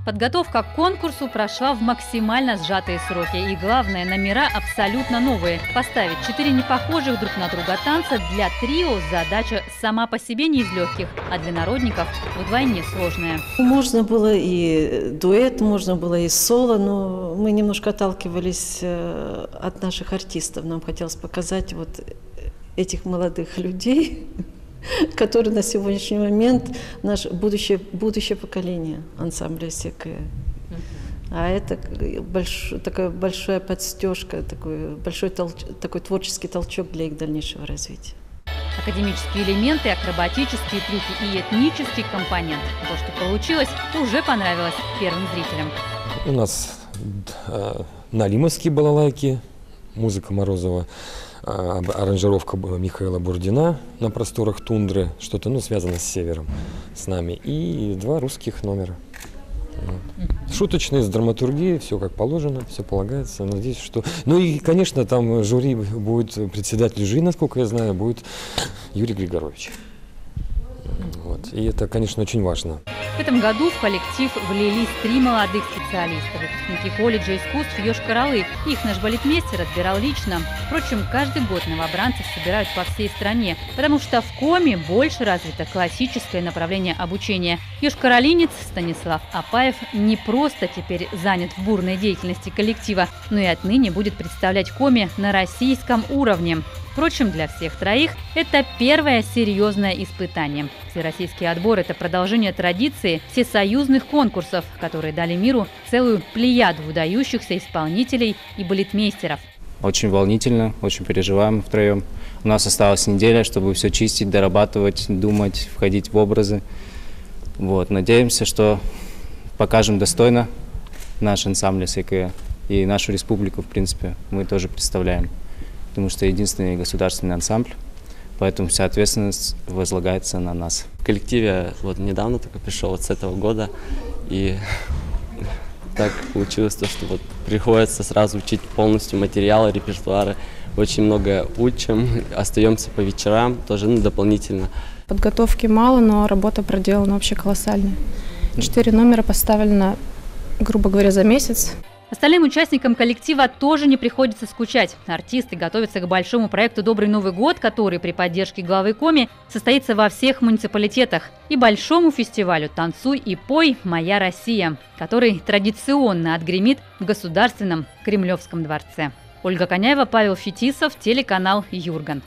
Подготовка к конкурсу прошла в максимально сжатые сроки. И главное, номера абсолютно новые. Поставить 4 непохожих друг на друга танца для трио задача сама по себе не из легких, а для народников вдвойне сложная. Можно было и дуэт, можно было и соло, но мы немножко отталкивались от наших артистов. Нам хотелось показать вот этих молодых людей, которые на сегодняшний момент наше будущее поколение ансамбля «Осекая». А это такая большая подстежка, такой большой такой творческий толчок для их дальнейшего развития. Академические элементы, акробатические трюки и этнический компонент. То, что получилось, уже понравилось первым зрителям. У нас налимовские балалайки, музыка Морозова, аранжировка Михаила Бурдина на просторах тундры, что-то связано с севером, с нами, и 2 русских номера. Вот. Шуточные, с драматургией, все как положено, все полагается. Надеюсь, что... Ну и, конечно, там жюри будет, председатель жюри, насколько я знаю, будет Юрий Григорович. Вот. И это, конечно, очень важно. В этом году в коллектив влились 3 молодых специалиста, выпускники колледжа искусств Йошкар-Олы. Их наш балетмейстер отбирал лично. Впрочем, каждый год новобранцев собирают по всей стране, потому что в Коми больше развито классическое направление обучения. Йошкар-Олинец Станислав Апаев не просто теперь занят в бурной деятельности коллектива, но и отныне будет представлять Коми на российском уровне. Впрочем, для всех троих это первое серьезное испытание. Всероссийский отбор – это продолжение традиции всесоюзных конкурсов, которые дали миру целую плеяду выдающихся исполнителей и балетмейстеров. Очень волнительно, очень переживаем втроем. У нас осталась неделя, чтобы все чистить, дорабатывать, думать, входить в образы. Вот. Надеемся, что покажем достойно наш ансамбль «Осекая» и нашу республику, в принципе, мы тоже представляем. Потому что единственный государственный ансамбль, поэтому вся ответственность возлагается на нас. В коллективе вот недавно только пришел, вот с этого года, и так получилось, что вот приходится сразу учить полностью материалы, репертуары. Очень много учим, остаемся по вечерам, тоже дополнительно. Подготовки мало, но работа проделана вообще колоссальная. 4 номера поставлено, грубо говоря, за месяц. Остальным участникам коллектива тоже не приходится скучать. Артисты готовятся к большому проекту «Добрый Новый год», который при поддержке главы Коми состоится во всех муниципалитетах, и большому фестивалю «Танцуй и пой. Моя Россия», который традиционно отгремит в Государственном Кремлевском дворце. Ольга Коняева, Павел Фетисов, телеканал «Юрган».